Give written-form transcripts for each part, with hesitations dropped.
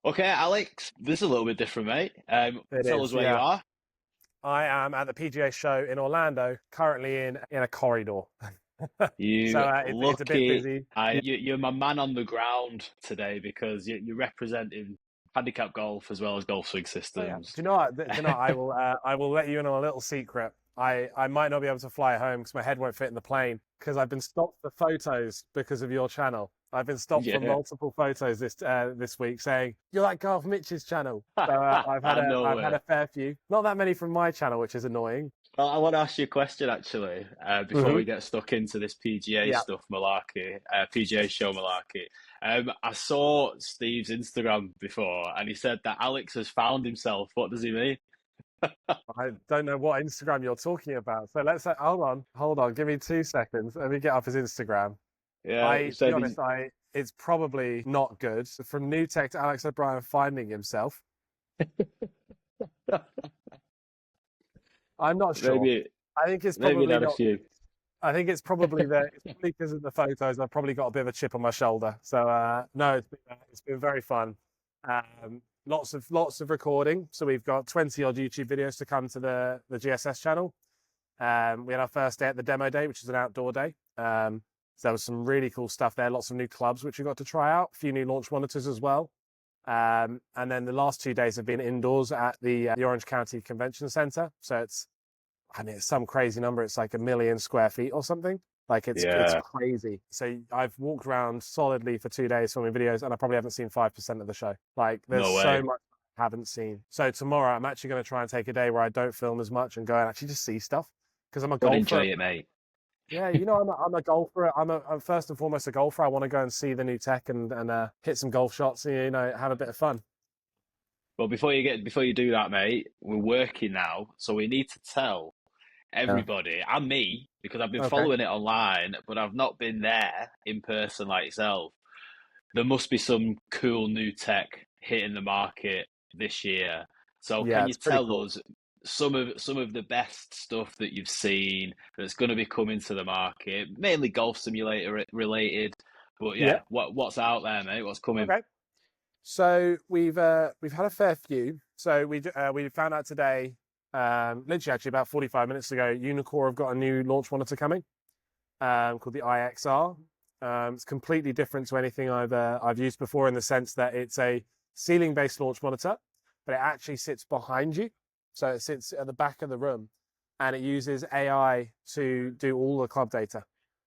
Okay, Alex, this is a little bit different, mate. It Tell us is, where you yeah. are. I am at the PGA Show in Orlando, currently in a corridor. So You it's a bit lucky. busy. Yeah, You're my man on the ground today because you're representing handicap golf as well as golf swing oh yeah. systems. Do you know what? Do you know what? I will let you in on a little secret. I might not be able to fly home because my head won't fit in the plane because I've been stopped for photos because of your channel. I've been stopped for Yeah, multiple photos this week saying you're like Golf Mitch's channel. So no I've had way. a fair few. Not that many from my channel, which is annoying. Well, I want to ask you a question actually, before Hmm. we get stuck into this PGA Yeah. stuff malarkey, PGA show malarkey. I saw Steve's Instagram before, and he said that Alex has found himself. What does he mean? I don't know what Instagram you're talking about. So let's hold on, give me 2 seconds. Let me get up his Instagram. Yeah, he To be said honest, he's. it's probably not good. From new tech to Alex O'Brien finding himself. I'm not sure. Maybe I think it's maybe probably not a not. few. I think it's probably it's probably because of the photos. I've probably got a bit of a chip on my shoulder. So no, it's been very fun. Lots of recording. So we've got 20 odd YouTube videos to come to the GSS channel. We had our first day at the demo day, which is an outdoor day. So there was some really cool stuff there. Lots of new clubs which we got to try out. A few new launch monitors as well. And then the last 2 days have been indoors at the Orange County Convention Center. So it's some crazy number. It's like 1 million square feet or something. Like it's Yeah, crazy. So I've walked around solidly for 2 days filming videos, and I probably haven't seen 5% of the show. Like there's no so way. much I haven't seen. So tomorrow I'm actually going to try and take a day where I don't film as much and go and actually just see stuff because I'm a Go and golfer. enjoy it, mate. Yeah, I'm a golfer. I'm first and foremost a golfer. I want to go and see the new tech and hit some golf shots. And, have a bit of fun. Well, before you do that, mate, we're working now, so we need to tell Yeah. everybody and me because I've been Okay. following it online, but I've not been there in person like yourself. There must be some cool new tech hitting the market this year. So Yeah, can you it's pretty tell cool. us some of the best stuff that you've seen that's going to be coming to the market, mainly golf simulator related? But Yeah. yeah, what's out there, mate? What's coming? Okay. So we've had a fair few. So we found out today, literally actually about 45 minutes ago, Unicore have got a new launch monitor coming, called the IXR. It's completely different to anything I've used before in the sense that it's a ceiling-based launch monitor, but it actually sits behind you. So it sits at the back of the room, and it uses AI to do all the club data.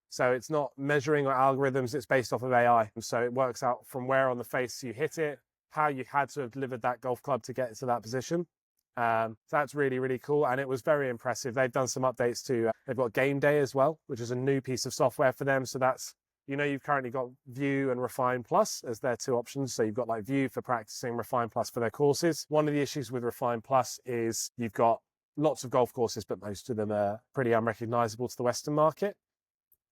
So it's not measuring or algorithms, it's based off of AI. So it works out from where on the face you hit it, how you had to have delivered that golf club to get to that position. So that's really, really cool. And it was very impressive. They've done some updates to, they've got Game Day as well, which is a new piece of software for them. So that's, you've currently got View and Refine Plus as their two options. So you've got like View for practicing, Refine Plus for their courses. One of the issues with Refine Plus is you've got lots of golf courses, but most of them are pretty unrecognizable to the Western market.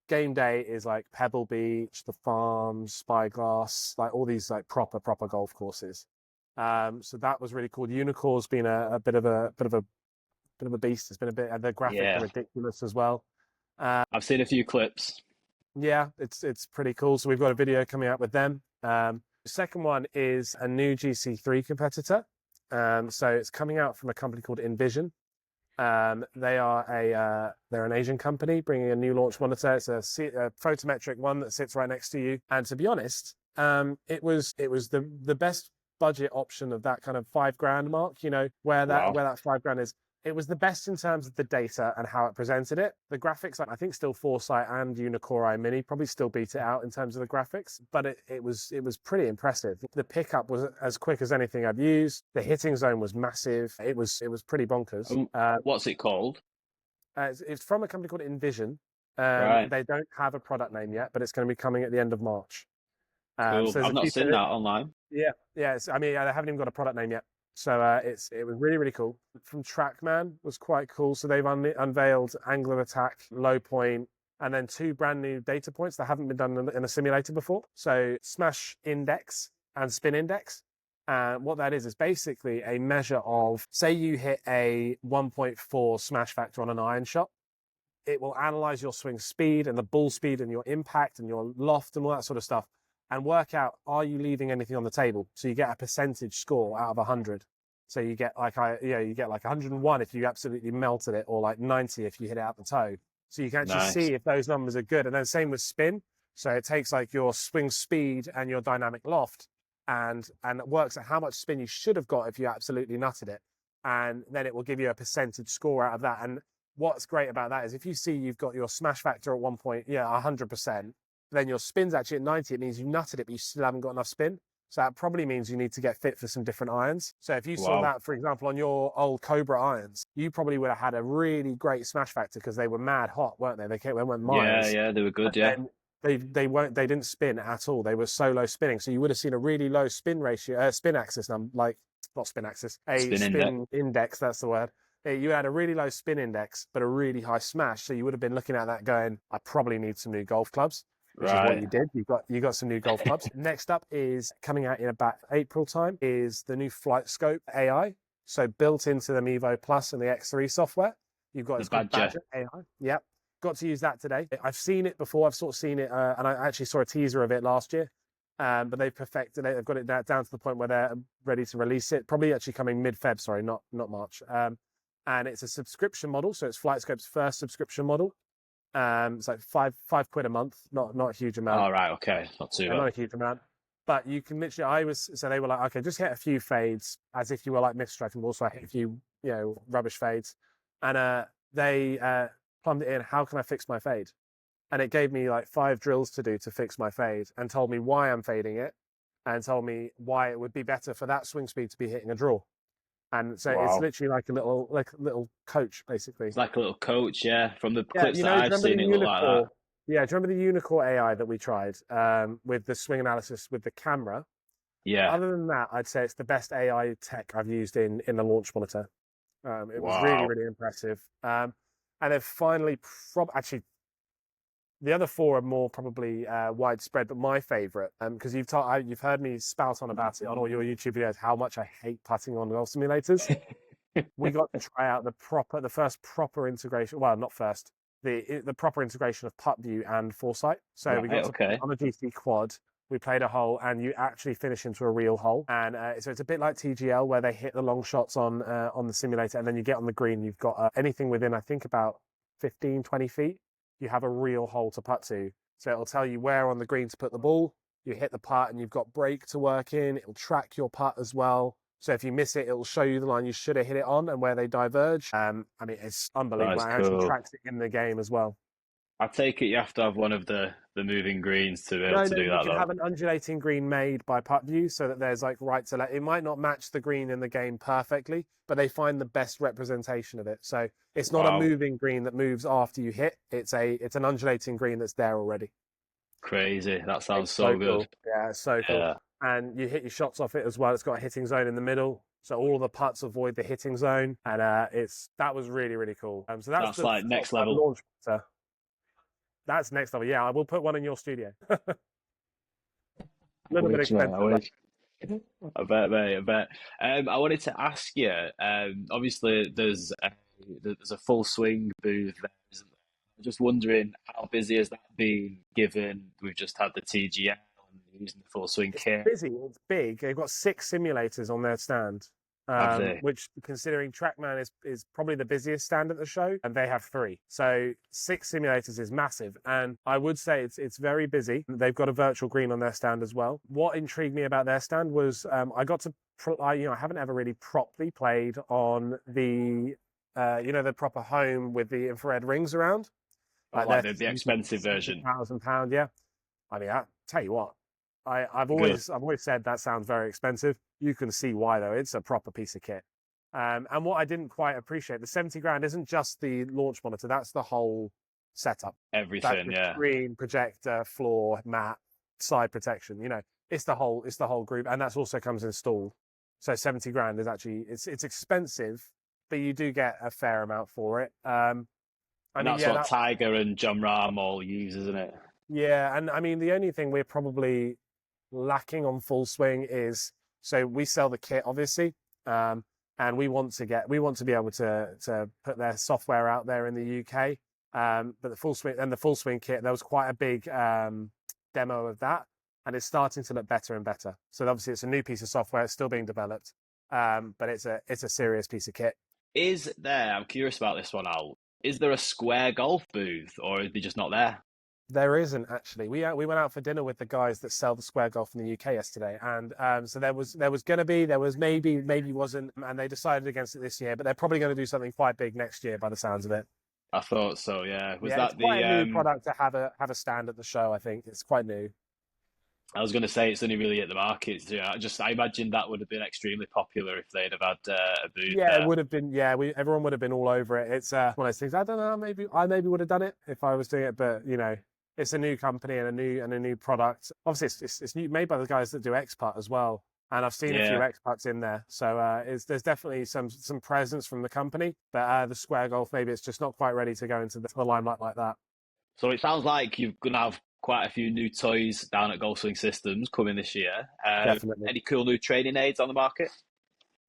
Game Day is like Pebble Beach, the Farms, Spyglass, like all these like proper golf courses. So that was really cool. The Unicorn's been a bit of a beast. It's been a bit. The graphics are Yeah, ridiculous as well. Uh, I've seen a few clips. yeah, it's pretty cool. So we've got a video coming out with them. The second one is a new GC3 competitor. So it's coming out from a company called Envision. They're an Asian company bringing a new launch monitor. It's a photometric one that sits right next to you. And to be honest, it was the best budget option of that kind of 5 grand mark. Where that Wow. where that 5 grand is. It was the best in terms of the data and how it presented it. The graphics, I think, still Foresight and Unicore iMini probably still beat it out in terms of the graphics, but it was pretty impressive. The pickup was as quick as anything I've used. The hitting zone was massive. It was pretty bonkers. What's it called? It's from a company called Envision. Right. They don't have a product name yet, but it's going to be coming at the end of March. Cool. So there's I've a not few. seen that online. Yeah, yeah. I mean, I haven't even got a product name yet. So it was really, really cool. From TrackMan was quite cool. So they've unveiled angle of attack, low point, and then two brand new data points that haven't been done in a simulator before. So smash index and spin index. What that is basically a measure of, say you hit a 1.4 smash factor on an iron shot. It will analyze your swing speed and the ball speed and your impact and your loft and all that sort of stuff. and work out, are you leaving anything on the table? So you get a percentage score out of 100. So you get like, you get like 101 if you absolutely melted it, or like 90 if you hit it out the toe. So you can actually see if those numbers are good. And then same with spin. So it takes like your swing speed and your dynamic loft, and it works out how much spin you should have got if you absolutely nutted it. And then it will give you a percentage score out of that. And what's great about that is if you see you've got your smash factor at 100%, then your spin's actually at 90, it means you nutted it, but you still haven't got enough spin. So that probably means you need to get fit for some different irons. So if you saw that, for example, on your old Cobra irons, you probably would have had a really great smash factor because they were mad hot, weren't they? They went miles. Yeah, they were good, yeah. They didn't spin at all. They were solo spinning. So you would have seen a really low spin ratio, spin axis, not spin axis, spin index, that's the word. You had a really low spin index, but a really high smash. So you would have been looking at that going, I probably need some new golf clubs. Which is what you did. You got some new golf clubs. Next up is coming out in about April time is the new Flight Scope AI. So built into the Mevo Plus and the X3 software, you've got the Badger AI. Yep, got to use that today. I've seen it before. I've sort of seen it, and I actually saw a teaser of it last year. But they've perfected it. They've got it down to the point where they're ready to release it. Probably actually coming mid-Feb. Sorry, not March. And it's a subscription model. So it's Flight Scope's first subscription model. It's like five quid a month, not a huge amount. Oh, right, okay, not too bad. Not a huge amount, but you can literally. So they were like, okay, just hit a few fades as if you were like misdirecting balls. So I hit a few, rubbish fades, and they plumbed it in. How can I fix my fade? And it gave me like 5 drills to do to fix my fade, and told me why I'm fading it, and told me why it would be better for that swing speed to be hitting a draw. And so it's literally like a little coach, basically. It's like a little coach, yeah. From the clips that I've seen, it look like that. Yeah, do you remember the Unicore AI that we tried with the swing analysis with the camera? Yeah. Other than that, I'd say it's the best AI tech I've used in the launch monitor. It was really, really impressive. And then finally, actually, the other 4 are more probably widespread, but my favourite, because you've heard me spout on about it on all your YouTube videos, how much I hate putting on golf simulators. We got to try out the first proper integration. Well, not first, the proper integration of putt view and foresight. So we got on a GC quad. We played a hole, and you actually finish into a real hole. And so it's a bit like TGL, where they hit the long shots on the simulator, and then you get on the green. You've got anything within, I think, about 15, 20 feet. You have a real hole to putt to. So it'll tell you where on the green to put the ball. You hit the putt and you've got break to work in. It'll track your putt as well. So if you miss it, it'll show you the line you should have hit it on and where they diverge. I mean, it's unbelievable. It actually tracks it in the game as well. I take it you have to have one of the moving greens to be able to do that. You can have an undulating green made by putt view so that there's like right to left. It might not match the green in the game perfectly, but they find the best representation of it. So it's not a moving green that moves after you hit. It's an undulating green that's there already. Crazy. That sounds so good. Cool. Yeah, it's so cool. Yeah. And you hit your shots off it as well. It's got a hitting zone in the middle. So all the putts avoid the hitting zone. And that was really, really cool. So that's like next level. Launch putter. That's next level. Yeah, I will put one in your studio. A little bit expensive. I bet, mate. I bet. I wanted to ask you. Obviously, there's a full swing booth there, isn't there? I'm just wondering how busy has that been, given we've just had the TGL and using the full swing kit. It's busy. It's big. They've got 6 simulators on their stand. Which, considering TrackMan is probably the busiest stand at the show, and they have 3. So 6 simulators is massive. And I would say it's very busy. They've got a virtual green on their stand as well. What intrigued me about their stand was I got to, I haven't ever really properly played on the, the proper home with the infrared rings around. Like the expensive version. £1,000, yeah. I mean, I tell you what, I've always said that sounds very expensive. You can see why, though. It's a proper piece of kit. And what I didn't quite appreciate, the 70 grand isn't just the launch monitor. That's the whole setup. Everything, yeah. Screen, projector, floor, mat, side protection. It's the whole group, and that's also comes installed. So 70 grand is actually it's expensive, but you do get a fair amount for it. That's what Tiger and John Rahm all use, isn't it? Yeah, and I mean the only thing we're probably lacking on Full Swing is, so we sell the kit obviously, and we want to be able to put their software out there in the UK. But the Full Swing kit, there was quite a big demo of that, and it's starting to look better and better. So obviously it's a new piece of software, it's still being developed, but it's a serious piece of kit. Is there, I'm curious about this one, Al, is there a Square golf booth or are they just not there? There isn't actually. We went out for dinner with the guys that sell the Square Golf in the UK yesterday, and so there was going to be, there was maybe wasn't, and they decided against it this year, but they're probably going to do something quite big next year by the sounds of it. I thought so, yeah. Was Yeah, it's that quite the a new product to have a stand at the show. I think it's quite new. I was going to say it's only really hit the market. So, yeah, I imagine that would have been extremely popular if they'd have had a booth Yeah, it there. would have been. Yeah, everyone would have been all over it. It's one of those things. I don't know. Maybe I would have done it if I was doing it, but it's a new company and a new product. Obviously, it's new, made by the guys that do X-Putt as well, and I've seen a few Yeah. X-Putts in there. So there's definitely some presence from the company, but the Square Golf maybe it's just not quite ready to go into the limelight like that. So it sounds like you're going to have quite a few new toys down at Golf Swing Systems coming this year. Definitely. Any cool new training aids on the market?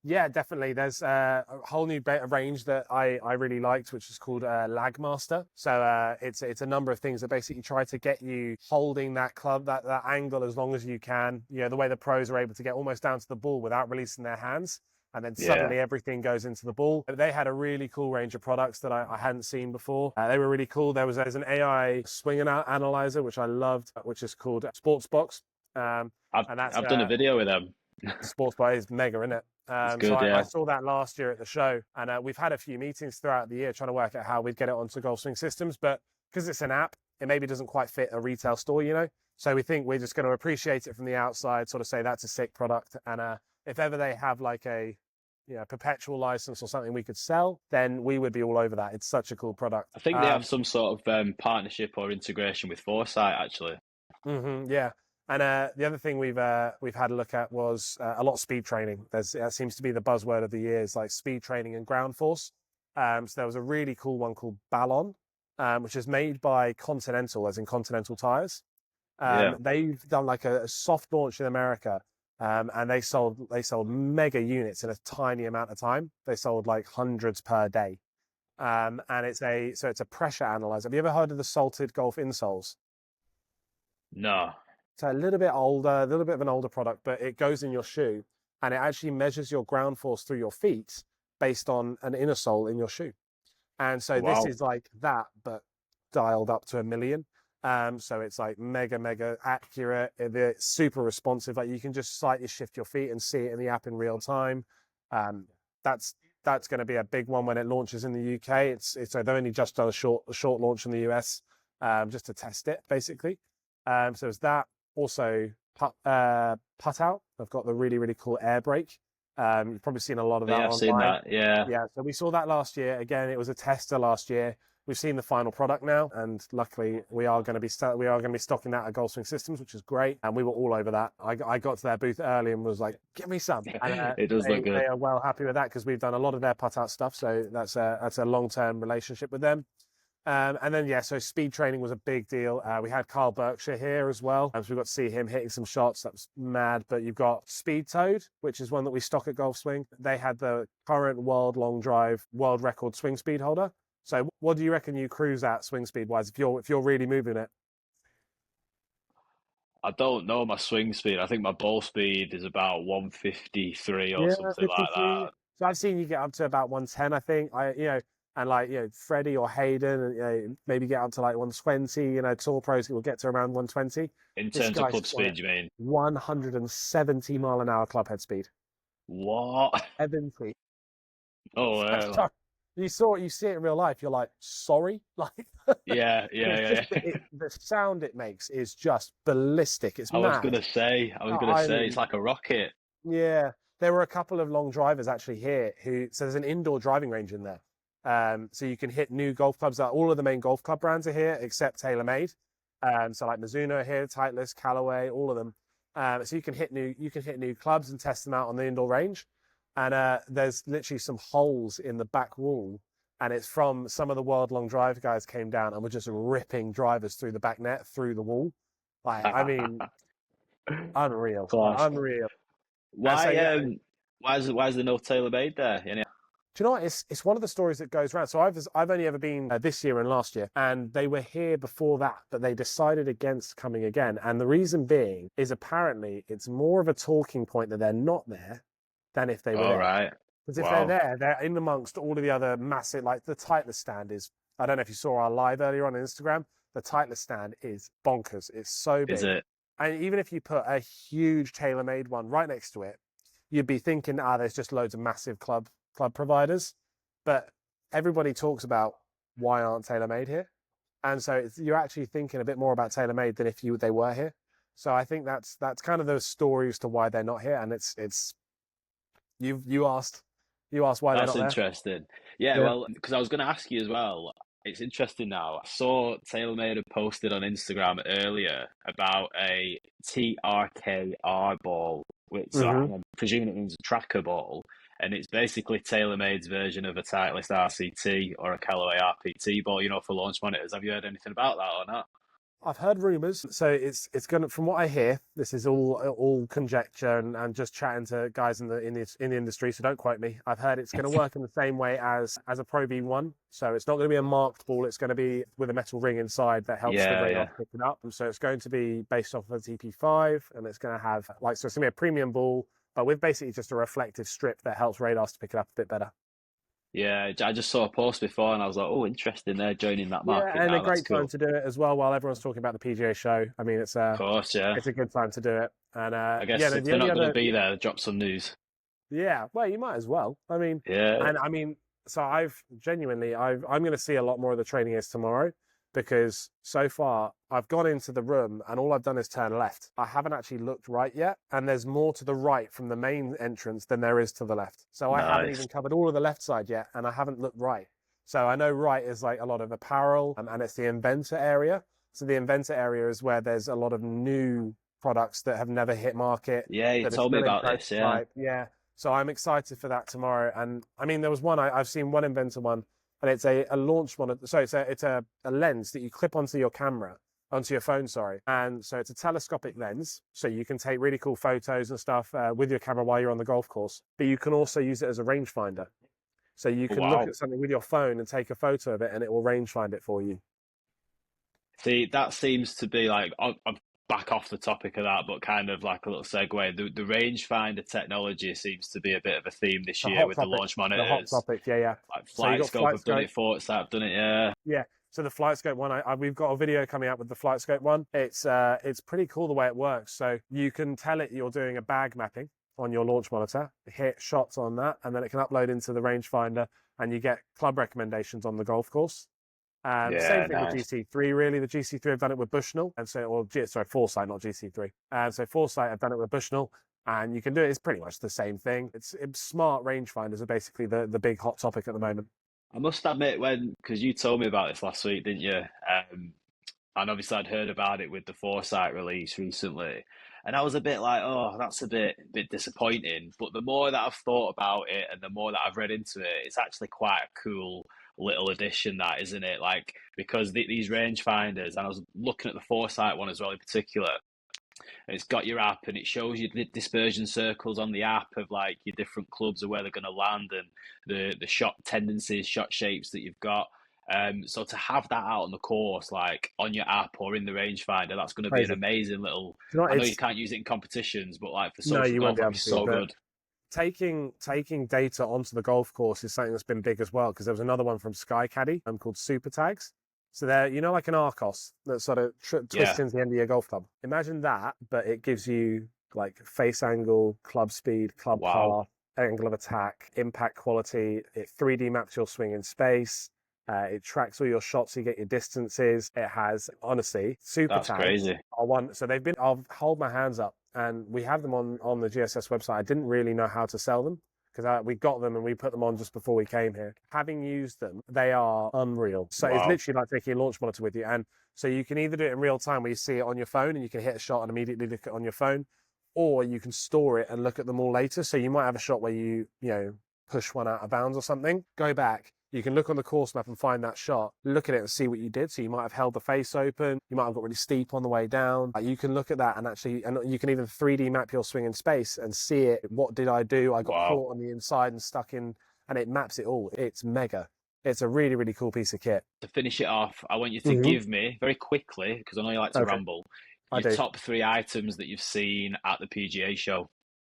Yeah, definitely. There's a whole new range that I really liked, which is called Lagmaster. So it's a number of things that basically try to get you holding that club, that angle as long as you can. The way the pros are able to get almost down to the ball without releasing their hands. And then Yeah. suddenly everything goes into the ball. They had a really cool range of products that I hadn't seen before. They were really cool. There's an AI swing analyzer, which I loved, which is called Sportsbox. I've And that's I've done a video with them. Sportsbox is mega, isn't it? It's So good, I yeah. saw that last year at the show, and we've had a few meetings throughout the year trying to work out how we'd get it onto Golf Swing Systems. But because it's an app, it maybe doesn't quite fit a retail store. So we think we're just going to appreciate it from the outside, sort of say that's a sick product. And if ever they have like a perpetual license or something we could sell, then we would be all over that. It's such a cool product. I think they have some sort of partnership or integration with Foresight, actually. Yeah. And the other thing we've had a look at was a lot of speed training. That seems to be the buzzword of the year, is like speed training and ground force. So there was a really cool one called Ballon, which is made by Continental, as in Continental Tires. Yeah. They've done like a soft launch in America, and they sold mega units in a tiny amount of time. They sold like hundreds per day, and it's a pressure analyzer. Have you ever heard of the salted golf insoles? No. So a little bit older, a little bit of an older product, but it goes in your shoe and it actually measures your ground force through your feet based on an inner sole in your shoe. And so this Wow. is like that, but dialed up to 1 million. So it's like mega accurate. It's super responsive. Like you can just slightly shift your feet and see it in the app in real time. Um, that's going to be a big one when it launches in the UK. They've only just done a short launch in the US, just to test it basically. So it's that. Also, putt out. I've got the really cool air brake. You've probably seen a lot of Yeah, that I've seen online. that. Yeah. Yeah, so we saw that last year. Again, it was a tester last year. We've seen the final product now, and luckily we are going to be stocking that at Golf Swing Systems, which is great. And we were all over that. I got to their booth early and was like, "Give me some." And It does look they good. are well happy with that because we've done a lot of their putt out stuff. So that's a long-term relationship with them. And then, so speed training was a big deal. We had Carl Berkshire here as well. So we got to see him hitting some shots. That was mad. But you've got Speed Toad, which is one that we stock at Golf Swing. They had the current world long drive world record swing speed holder. So what do you reckon you cruise at swing speed wise if you're really moving it? I don't know my swing speed. I think my ball speed is about 153 or Yeah, something like 53. that. So I've seen you get up to about 110, I think. And like, Freddie or Hayden, maybe get up to like 120. Tour pros will get to around 120. In This terms of guy's club got speed, you mean? 170 mile an hour club head speed. What? 70. Oh, Sorry. You see it in real life. You're like, sorry, like yeah, it's yeah, just yeah. the sound it makes is just ballistic. It's I was mad. gonna say, I it's mean, like a rocket. yeah, there were a couple of long drivers actually here so there's an indoor driving range in there. So you can hit new golf clubs. All of the main golf club brands are here except TaylorMade. So like Mizuno are here, Titleist, Callaway, all of them. So you can hit new clubs and test them out on the indoor range. And there's literally some holes in the back wall, and it's from some of the world long drive guys came down and were just ripping drivers through the back net through the wall. Like, I mean, unreal, Class. unreal. And so Why yeah, why is there no TaylorMade there? Do you know what? It's one of the stories that goes around. So I've only ever been this year and last year, and they were here before that, but they decided against coming again. And the reason being is apparently it's more of a talking point that they're not there than if they were All there. right. Because if they're Wow. there, they're in amongst all of the other massive, like the Titleist stand is. I don't know if you saw our live earlier on Instagram. The Titleist stand is bonkers. It's so Is big, it? and even if you put a huge TaylorMade one right next to it, you'd be thinking, there's just loads of massive club providers. But everybody talks about why aren't TaylorMade here, and so you're actually thinking a bit more about TaylorMade than if they were here. So I think that's kind of the story as to why they're not here, and it's you asked why they're That's not there. interesting. Yeah, Yeah. well, because I was going to ask you as well. It's interesting now. I saw TaylorMade had posted on Instagram earlier about a TRKR ball, which so Hmm. I'm presuming it means a tracker ball, and it's basically TaylorMade's version of a Titleist RCT or a Callaway RPT ball, for launch monitors. Have you heard anything about that or not? I've heard rumors, so it's gonna. From what I hear, this is all conjecture and just chatting to guys in the industry. So don't quote me. I've heard it's going to work in the same way as a Pro V1. So it's not going to be a marked ball. It's going to be with a metal ring inside that helps the Yeah, radar yeah. pick it up. So it's going to be based off of the TP5, and it's going to have so it's going to be a premium ball, but with basically just a reflective strip that helps radars to pick it up a bit better. Yeah, I just saw a post before and I was like, oh, interesting. They're joining that Yeah, market and a now. That's great time cool. to do it as well while everyone's talking about the PGA Show. I mean, Of course, yeah. it's a good time to do it. And I yeah, guess if the they're only not going to other be there, drop some news. yeah, well, you might as well. Yeah. I mean, so I'm going to see a lot more of the training is tomorrow because so far I've gone into the room and all I've done is turn left. I haven't actually looked right yet, and there's more to the right from the main entrance than there is to the left. So I haven't Nice. even covered all of the left side yet, and I haven't looked right. So I know right is like a lot of apparel, and it's the inventor area. So the inventor area is where there's a lot of new products that have never hit market Yeah, you that are told me still in about this. Yeah. prototype. Yeah. So I'm excited for that tomorrow. And I mean, there was one I've seen one inventor one, and it's a launch one. So it's a lens that you clip onto your camera, onto your phone, sorry. And so it's a telescopic lens, so you can take really cool photos and stuff with your camera while you're on the golf course. But you can also use it as a rangefinder. So you Oh, can look wow. at something with your phone and take a photo of it, and it will rangefind it for you. See, that seems to be like, I'm back off the topic of that, but kind of like a little segue. The rangefinder technology seems to be a bit of a theme this The year hot with the topic. launch The hot monitors. topic. Yeah, yeah. Like So you Flight got Scope flight have done scope. it, Foresight have done it. Yeah. Yeah. So the flight scope one, we've got a video coming out with the flight scope one. It's pretty cool the way it works. So you can tell it you're doing a bag mapping on your launch monitor, hit shots on that, and then it can upload into the rangefinder, and you get club recommendations on the golf course. Same Yeah, thing with nice. GC3, really. The GC3 have done it with Bushnell, and so, sorry, Foresight, not GC3. And so Foresight have done it with Bushnell, and you can do it. It's pretty much the same thing. It's smart rangefinders are basically the big hot topic at the moment. I must admit, because you told me about this last week, didn't you? And obviously I'd heard about it with the Foresight release recently, and I was a bit like, oh, that's a bit disappointing. But the more that I've thought about it, and the more that I've read into it, it's actually quite a cool little addition, that isn't it? Like because these rangefinders, and I was looking at the Foresight one as well in particular. It's got your app and it shows you the dispersion circles on the app of like your different clubs and where they're going to land and the shot tendencies, shot shapes that you've got. So to have that out on the course, like on your app or in the rangefinder, that's going to be an Crazy. amazing little. Do you know what? I know you can't use it in competitions, but like for No, social you won't golf, be that'd able be to. so But good. taking data onto the golf course is something that's been big as well because there was another one from Sky Caddy called Super Tags. So they're like an Arcos that sort of twists Yeah. into the end of your golf club. Imagine that, but it gives you like face angle, club speed, club Wow. path, angle of attack, impact quality. It 3D maps your swing in space. It tracks all your shots, so you get your distances. It has, honestly, Super That's Tags crazy. are one. So they've been, I'll hold my hands up, and we have them on the GSS website. I didn't really know how to sell them because we got them and we put them on just before we came here. Having used them, they are unreal. So it's Wow. literally like taking a launch monitor with you. And so you can either do it in real time where you see it on your phone and you can hit a shot and immediately look at it on your phone, or you can store it and look at them all later. So you might have a shot where you push one out of bounds or something, go back. You can look on the course map and find that shot, look at it and see what you did. So you might have held the face open. You might have got really steep on the way down. You can look at that and you can even 3D map your swing in space and see it. What did I do? I got Wow. caught on the inside and stuck in and it maps it all. It's mega. It's a really, really cool piece of kit. To finish it off, I want you to Hmm. give me very quickly, because I know you like to Okay, ramble, I your do. top three items that you've seen at the PGA show.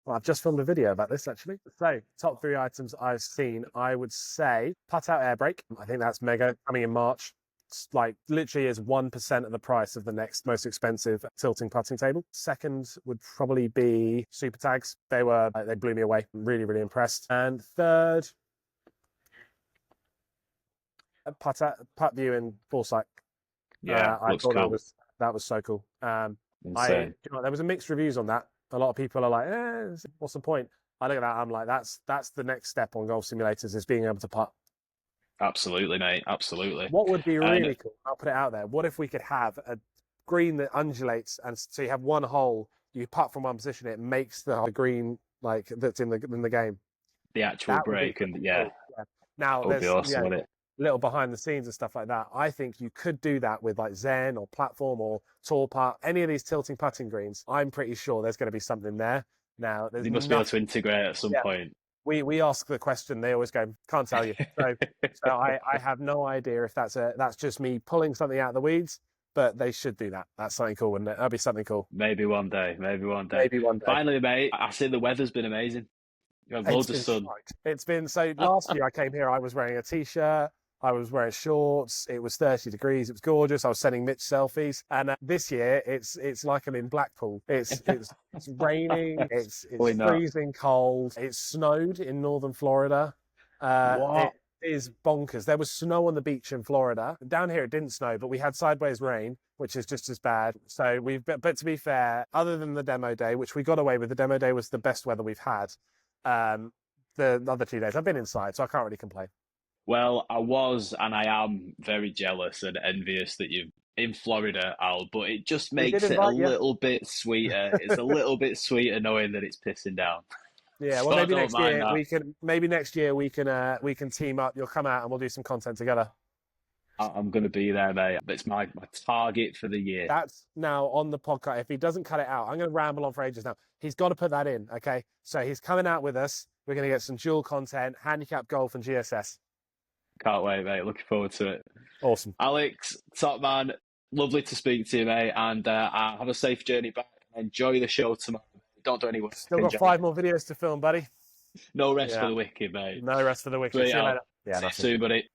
Well, I've just filmed a video about this actually. So, top three items I've seen, I would say putt out air brake. I think that's mega. Coming in March. It's like literally is 1% of the price of the next most expensive tilting putting table. Second would probably be super tags. They blew me away. I'm really, really impressed. And third, putt view and foresight. Yeah, I looks thought cool. that was so cool. Insane. There was a mixed reviews on that. A lot of people are like, what's the point? I look at that, I'm like, that's the next step on golf simulators is being able to putt. Absolutely, mate. Absolutely. What would be And really cool? I'll put it out there. What if we could have a green that undulates, and so you have one hole, you putt from one position, it makes the green like that's in the game. the actual That would be break, and pretty yeah, cool. Yeah. Now that would be there's awesome, wouldn't it? little behind the scenes and stuff like that. I think you could do that with like Zen or Platform or Tour Putt, any of these tilting putting greens. I'm pretty sure there's going to be something there. Now there's They must be able to nothing. integrate at some Yeah, point. we ask the question, they always go, can't tell you. So I have no idea if that's just me pulling something out of the weeds, but they should do that. That's something cool, wouldn't it? That'd be something cool. Maybe one day. Maybe one day. Maybe one day. Finally, mate, I see the weather's been amazing. You have It's loads of been sun. shite. It's been so last year I came here, I was wearing a t-shirt, I was wearing shorts, it was 30 degrees, it was gorgeous. I was sending Mitch selfies. And this year it's like I'm in Blackpool. It's raining, it's Probably not. freezing cold. It snowed in northern Florida. It What? is bonkers. There was snow on the beach in Florida. Down here it didn't snow, but we had sideways rain, which is just as bad. So but to be fair, other than the demo day, which we got away with, the demo day was the best weather we've had. The other 2 days I've been inside, so I can't really complain. Well, I was and I am very jealous and envious that you're in Florida, Al, but it just We did makes it a invite you. little bit sweeter. It's a little bit sweeter knowing that it's pissing down. Yeah, So well, I maybe don't next mind year that. we can team up. You'll come out and we'll do some content together. I'm going to be there, mate. It's my target for the year. That's now on the podcast. If he doesn't cut it out, I'm going to ramble on for ages now. He's got to put that in, okay? So he's coming out with us. We're going to get some dual content, handicap golf and GSS. Can't wait, mate. Looking forward to it. Awesome. Alex, top man, lovely to speak to you, mate. And have a safe journey back. Enjoy the show tomorrow. Don't do any work. Still got Enjoy. 5 more videos to film, buddy. No rest Yeah. for the wicked, mate. No rest for the wicked. Sweet, See you Al. later. Yeah, See you that's it. soon, buddy.